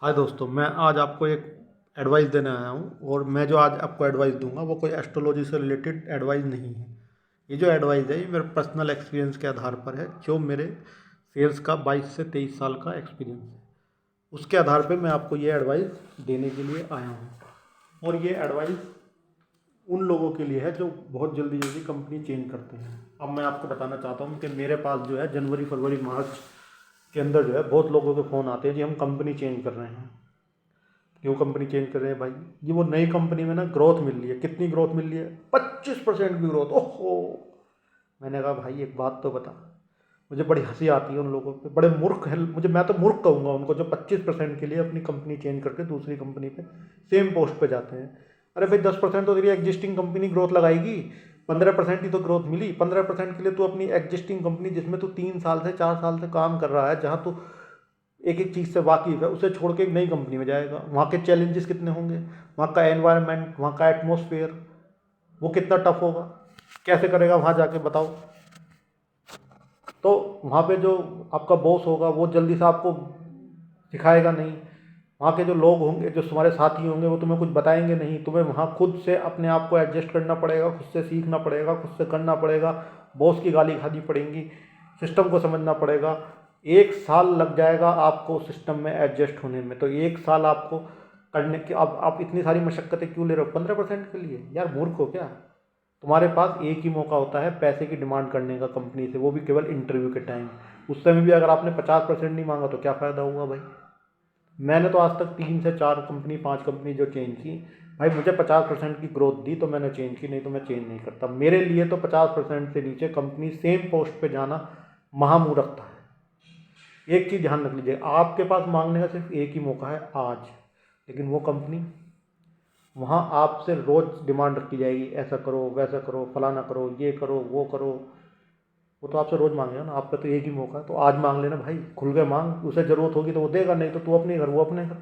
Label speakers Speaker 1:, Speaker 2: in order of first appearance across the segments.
Speaker 1: हाय दोस्तों, मैं आज आपको एक एडवाइस देने आया हूँ और मैं जो आज आपको एडवाइस दूंगा वो कोई एस्ट्रोलॉजी से रिलेटेड एडवाइस नहीं है। ये जो एडवाइस है ये मेरे पर्सनल एक्सपीरियंस के आधार पर है, जो मेरे सेल्स का 22 से 23 साल का एक्सपीरियंस है। उसके आधार पे मैं आपको ये एडवाइस देने के लिए आया हूँ। और ये एडवाइस उन लोगों के लिए है जो बहुत जल्दी जल्दी कंपनी चेंज करते हैं। अब मैं आपको बताना चाहता हूँ कि मेरे पास जो है जनवरी फरवरी मार्च के अंदर जो है बहुत लोगों के फ़ोन आते हैं जी हम कंपनी चेंज कर रहे हैं। क्यों कंपनी चेंज कर रहे हैं भाई? ये वो नई कंपनी में ना ग्रोथ मिल रही है। कितनी ग्रोथ मिल रही है? 25% की ग्रोथ। ओहो! मैंने कहा भाई एक बात तो बता। मुझे बड़ी हंसी आती है उन लोगों पे, बड़े मूर्ख है मुझे, मैं तो मूर्ख कहूँगा उनको, जो 25% के लिए अपनी कंपनी चेंज करके दूसरी कंपनी पे सेम पोस्ट पे जाते हैं। अरे भाई 10% तो तेरी एग्जिस्टिंग कंपनी ग्रोथ लगाएगी, 15% ही तो ग्रोथ मिली। 15% के लिए तू अपनी एग्जिस्टिंग कंपनी जिसमें तू 3 साल से 4 साल से काम कर रहा है, जहाँ तू एक एक चीज़ से वाकिफ़ है, उसे छोड़ के एक नई कंपनी में जाएगा। वहाँ के चैलेंजेस कितने होंगे, वहाँ का एनवायरनमेंट, वहाँ का एटमॉस्फेयर, वो कितना टफ होगा, कैसे करेगा वहाँ जाके बताओ। तो वहाँ पे जो आपका बॉस होगा वो जल्दी से आपको सिखाएगा नहीं। वहाँ के जो लोग होंगे, जो तुम्हारे साथी होंगे, वो तुम्हें कुछ बताएंगे नहीं। तुम्हें वहाँ खुद से अपने आप को एडजस्ट करना पड़ेगा, खुद से सीखना पड़ेगा, खुद से करना पड़ेगा। बॉस की गाली खानी पड़ेंगी, सिस्टम को समझना पड़ेगा। 1 साल लग जाएगा आपको सिस्टम में एडजस्ट होने में। तो 1 साल आपको करने की, अब आप इतनी सारी मशक्क़तें क्यों ले रहे हो 15% के लिए? यार मूर्ख हो क्या? तुम्हारे पास एक ही मौका होता है पैसे की डिमांड करने का कंपनी से, वो भी केवल इंटरव्यू के टाइम। उस समय भी अगर आपने 50% नहीं मांगा तो क्या फ़ायदा हुआ भाई? मैंने तो आज तक 3 से 4 कंपनी 5 कंपनी जो चेंज की, भाई मुझे 50% की ग्रोथ दी तो मैंने चेंज की, नहीं तो मैं चेंज नहीं करता। मेरे लिए तो 50% से नीचे कंपनी सेम पोस्ट पे जाना महामूर्खता है। एक चीज़ ध्यान रख लीजिए, आपके पास मांगने का सिर्फ एक ही मौका है आज, लेकिन वो कंपनी, वहाँ आपसे रोज़ डिमांड रखी जाएगी, ऐसा करो वैसा करो फलाना करो ये करो वो करो। वो तो आपसे रोज़ मांगेगा ना, आपका तो एक ही मौका है, तो आज मांग लेना भाई, खुल के मांग। उसे ज़रूरत होगी तो वो देगा, नहीं तो तू अपने घर वो अपने घर।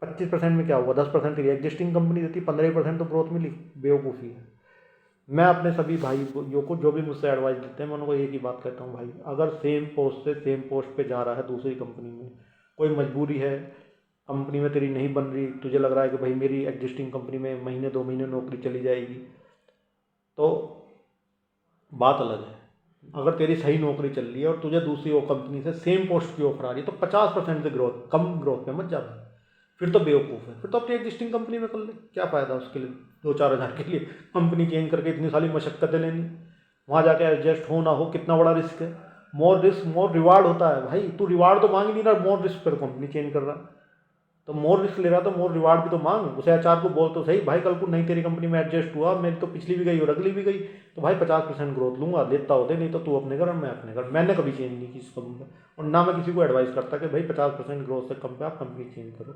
Speaker 1: 25% में क्या हुआ? 10% तेरी एग्जिस्टिंग कंपनी देती, 15% तो ग्रोथ मिली। बेवकूफ़ी है। मैं अपने सभी भाइयों को जो भी मुझसे एडवाइस देते हैं, मैं उनको एक ही बात कहता हूँ, भाई अगर सेम पोस्ट से सेम पोस्ट पे जा रहा है दूसरी कंपनी में, कोई मजबूरी है, कंपनी में तेरी नहीं बन रही, तुझे लग रहा है कि भाई मेरी एग्जिस्टिंग कंपनी में महीने 2 महीने नौकरी चली जाएगी, तो बात अलग है। अगर तेरी सही नौकरी चल रही है और तुझे दूसरी वो कंपनी से सेम पोस्ट की ऑफर आ रही है, तो 50% से ग्रोथ, कम ग्रोथ में मत जा भाई। फिर तो बेवकूफ़ है, फिर तो अपनी एग्जिस्टिंग कंपनी में कर ले। क्या फ़ायदा उसके लिए 2-4 हज़ार के लिए कंपनी चेंज करके इतनी सारी मशक्क़तें लेनी, वहाँ जाके एडजस्ट हो ना हो, कितना बड़ा रिस्क है। मोर रिस्क मोर रिवार्ड होता है भाई। तू रिवार्ड तो मांग ही नहीं रहा, मोर रिस्क पर कंपनी चेंज कर रहा। तो मोर रिस्क ले रहा तो मोर रिवार्ड भी तो मांग। उसे एचआर को बोल तो सही, भाई कल को नहीं तेरी कंपनी में एडजस्ट हुआ, मेरी तो पिछली भी गई और अगली भी गई, तो भाई 50% ग्रोथ लूंगा, देता होते, नहीं तो तू अपने घर मैं अपने घर। मैंने कभी चेंज नहीं की इस कंपनी में, और ना मैं किसी को एडवाइस करता कि भाई 50% ग्रोथ से कम पे आप कंपनी चेंज करो।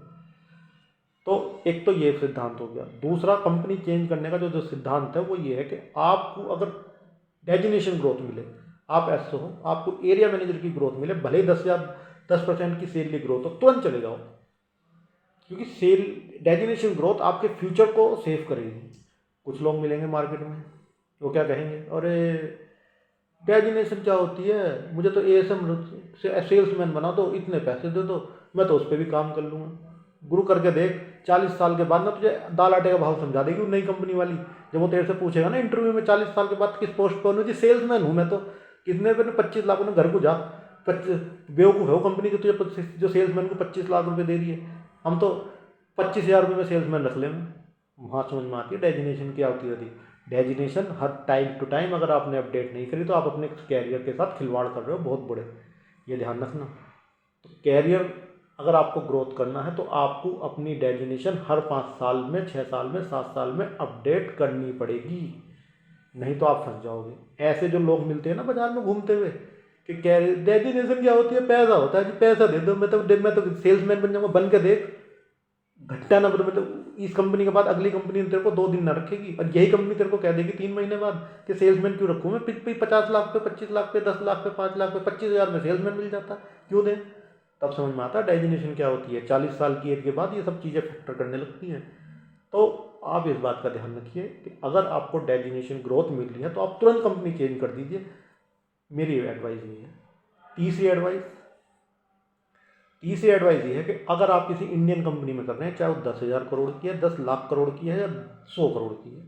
Speaker 1: तो एक तो ये सिद्धांत हो गया। दूसरा, कंपनी चेंज करने का जो जो सिद्धांत है वो ये है कि आपको अगर डेजिनेशन ग्रोथ मिले, आप ऐसे हो, आपको एरिया मैनेजर की ग्रोथ मिले, भले ही 10% की सेल की ग्रोथ हो, तुरंत चले जाओ। क्योंकि सेल डेजिनेशन ग्रोथ आपके फ्यूचर को सेव करेगी। कुछ लोग मिलेंगे मार्केट में, वो क्या कहेंगे, अरे डेजिनेशन क्या होती है, मुझे तो एएसएम से सेल्समैन बना दो, इतने पैसे दे दो, मैं तो उस पर भी काम कर लूँगा। गुरु करके देख, 40 साल के बाद ना तुझे दाल आटे का भाव समझा देगी वो नई कंपनी वाली। जब वो तेरे से पूछेगा ना इंटरव्यू में, 40 साल के बाद किस पोस्ट पर होने जी, सेल्समैन हूँ मैं तो। कितने पे? 25 लाख में घर को जा। 25 बेवकूफ़ है वो कंपनी जो तुझे जो सेल्समैन को 25 लाख रुपये दे रही है। हम तो 25 हज़ार रुपये में सेल्समैन रख लें। वहाँ समझ में आती है डेजिनेशन क्या होती है। डेजिनेशन हर टाइम टू टाइम अगर आपने अपडेट नहीं करी तो आप अपने कैरियर के साथ खिलवाड़ कर रहे हो बहुत बड़े, ये ध्यान रखना। तो कैरियर अगर आपको ग्रोथ करना है तो आपको अपनी डेजिनेशन हर 5 साल में, 6 साल में, 7 साल में अपडेट करनी पड़ेगी, नहीं तो आप फंस जाओगे। ऐसे जो लोग मिलते हैं ना बाजार में घूमते हुए कि कैरियर डेजिनेशन क्या होती है, पैसा होता है जी, पैसा दे दो, मैं तो सेल्समैन बन जाऊँगा, बन के देख। घट्टा ना बदल, मतलब इस कंपनी के बाद अगली कंपनी तेरे को 2 दिन ना रखेगी, और यही कंपनी तेरे को कह देगी 3 महीने बाद कि सेल्समैन क्यों रखूँ मैं, 50 लाख पे, 25 लाख पे, 10 लाख पे, 5 लाख पे, 25 हज़ार में सेल्समैन मिल जाता, क्यों दें? तब समझ में आता है डेजिनेशन क्या होती है। 40 साल की एज के बाद ये सब चीज़ें फैक्टर करने लगती हैं। तो आप इस बात का ध्यान रखिए कि अगर आपको डेजिनेशन ग्रोथ मिल रही है तो आप तुरंत कंपनी चेंज कर दीजिए। मेरी एडवाइस ये है। तीसरी एडवाइस, तीसरी एडवाइस ये है कि अगर आप किसी इंडियन कंपनी में कर रहे हैं, चाहे वो 10,000 करोड़ की है, 10 लाख करोड़ की है या 100 करोड़ की है,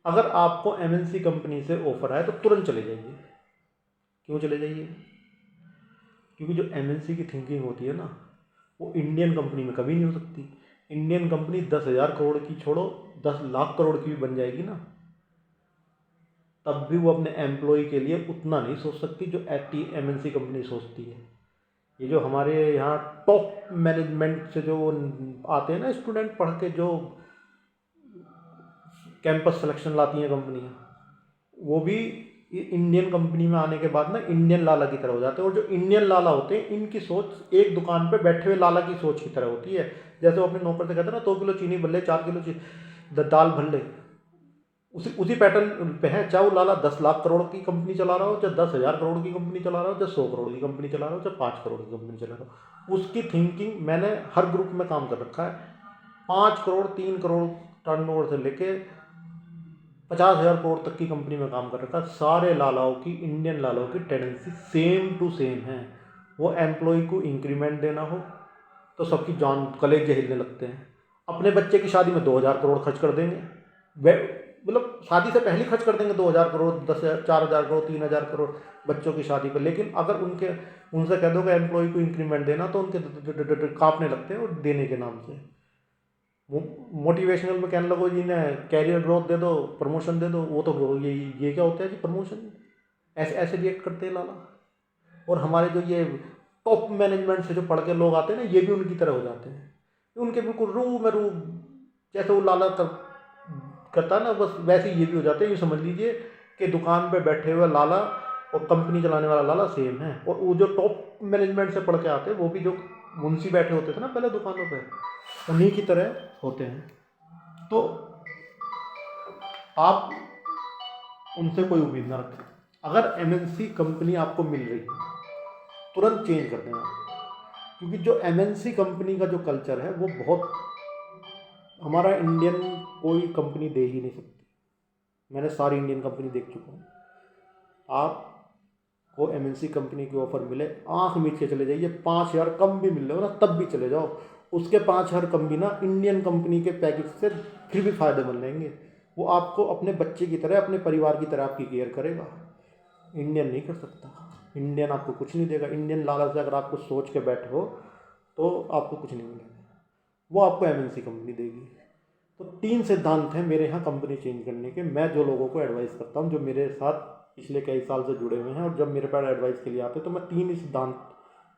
Speaker 1: अगर आपको एमएनसी कंपनी से ऑफर आए तो तुरंत चले जाइए। क्यों चले जाइए? क्योंकि जो एमएनसी की थिंकिंग होती है ना, वो इंडियन कंपनी में कभी नहीं हो सकती। इंडियन कंपनी 10,000 करोड़ की छोड़ो, 10 लाख करोड़ की भी बन जाएगी ना, तब भी वो अपने एम्प्लॉय के लिए उतना नहीं सोच सकती जो एमएनसी कंपनी सोचती है। ये जो हमारे यहाँ टॉप मैनेजमेंट से जो आते हैं ना स्टूडेंट पढ़ के, जो कैंपस सिलेक्शन लाती हैं कंपनियाँ, वो भी इंडियन कंपनी में आने के बाद ना इंडियन लाला की तरह हो जाते हैं। और जो इंडियन लाला होते हैं, इनकी सोच एक दुकान पे बैठे हुए लाला की सोच की तरह होती है। जैसे वो अपने नौकर से कहते हैं ना, 2 किलो चीनी भल्ले, 4 किलो दाल भल्ले, उसी पैटर्न पे है। चाहे वो लाला 10 लाख करोड़ की कंपनी चला रहा हो, चाहे 10,000 करोड़ की कंपनी चला रहा हो, चाहे 100 करोड़ की कंपनी चला रहा हो, चाहे 5 करोड़ की कंपनी चला रहा हो, उसकी थिंकिंग, मैंने हर ग्रुप में काम कर रखा है। 5 करोड़ 3 करोड़ टर्नओवर से लेके 50,000 करोड़ तक की कंपनी में काम कर रखा है। सारे लालाओं की, इंडियन लालाओं की टेंडेंसी सेम टू सेम है। वो एम्प्लॉय को इंक्रीमेंट देना हो तो सबकी जान कलेजे हिलने लगते हैं। अपने बच्चे की शादी में 2,000 करोड़ खर्च कर देंगे, मतलब शादी से पहले खर्च कर देंगे 2,000 करोड़, 10,000, 4,000 करोड़, 3,000 करोड़ बच्चों की शादी पर। लेकिन अगर उनसे कह दो कि एम्प्लॉय को इंक्रीमेंट देना, तो उनके कांपने लगते हैं, और देने के नाम से मोटिवेशनल में कहने लगो जी ने कैरियर ग्रोथ दे दो, प्रमोशन दे दो, वो तो ये क्या होता है जी प्रमोशन? ऐसे ऐसे रिएक्ट करते हैं लाला। और हमारे जो ये टॉप मैनेजमेंट से जो पढ़ के लोग आते हैं ना, ये भी उनकी तरह हो जाते हैं। उनके बिल्कुल रू में रू, जैसे वो लाला करता है ना, बस वैसे ही ये भी हो जाते हैं। ये समझ लीजिए कि दुकान पे बैठे हुए लाला और कंपनी चलाने वाला लाला सेम है। और वो जो टॉप मैनेजमेंट से पढ़ के आते हैं, वो भी जो मुंशी बैठे होते थे ना पहले दुकानों पे, उन्हीं की तरह होते हैं। तो आप उनसे कोई उम्मीद ना रखें। अगर एमएनसी कंपनी आपको मिल रही है, तुरंत चेंज कर देना। क्योंकि जो एमएनसी कंपनी का जो कल्चर है, वो बहुत हमारा इंडियन कोई कंपनी दे ही नहीं सकती। मैंने सारी इंडियन कंपनी देख चुका हूँ। आपको एमएनसी कंपनी की ऑफर मिले, आंख मीच के चले जाइए। 5,000 कम भी मिल रहे हो ना, तब भी चले जाओ। उसके 5,000 कम भी ना इंडियन कंपनी के पैकेज से फिर भी फ़ायदे बन लेंगे। वो आपको अपने बच्चे की तरह, अपने परिवार की तरह आपकी केयर करेगा। इंडियन नहीं कर सकता। इंडियन आपको कुछ नहीं देगा। इंडियन लालच से अगर आप कुछ सोच के बैठे हो तो आपको कुछ नहीं मिलेगा, वो आपको एमएनसी कंपनी देगी। तो 3 सिद्धांत हैं मेरे यहाँ कंपनी चेंज करने के। मैं जो लोगों को एडवाइस करता हूँ, जो मेरे साथ पिछले कई साल से जुड़े हुए हैं, और जब मेरे पास एडवाइस के लिए आते हैं, तो मैं 3 ही सिद्धांत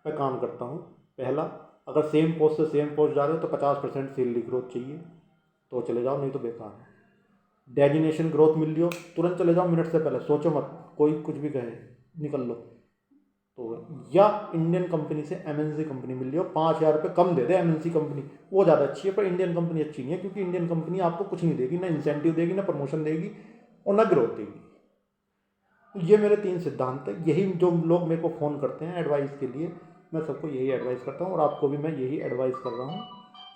Speaker 1: पर काम करता हूँ। पहला, अगर सेम पोस्ट से सेम पोस्ट जा रहे हो तो 50% सैलरी ग्रोथ चाहिए, तो चले जाओ, नहीं तो बेकार है। डेजिग्नेशन ग्रोथ मिल रही हो, तुरंत चले जाओ, मिनट से पहले सोचो मत, कोई कुछ भी कहे, निकल लो। तो या इंडियन कंपनी से एमएनसी कंपनी मिल रही हो, 5,000 रुपये कम दे दे एमएनसी कंपनी, वो ज़्यादा अच्छी है। पर इंडियन कंपनी अच्छी नहीं है, क्योंकि इंडियन कंपनी आपको कुछ नहीं देगी, ना इंसेंटिव देगी, ना प्रमोशन देगी, और ना ग्रोथ देगी। तो ये मेरे 3 सिद्धांत है। यही जो लोग मेरे को फ़ोन करते हैं एडवाइस के लिए, मैं सबको यही एडवाइस करता हूँ, और आपको भी मैं यही एडवाइस कर रहा हूँ।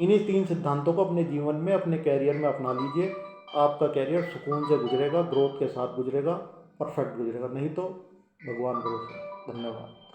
Speaker 1: इन्हीं 3 सिद्धांतों को अपने जीवन में, अपने कैरियर में अपना लीजिए। आपका कैरियर सुकून से गुजरेगा, ग्रोथ के साथ गुजरेगा, परफेक्ट गुजरेगा। नहीं तो भगवान भरोसे। धन्यवाद।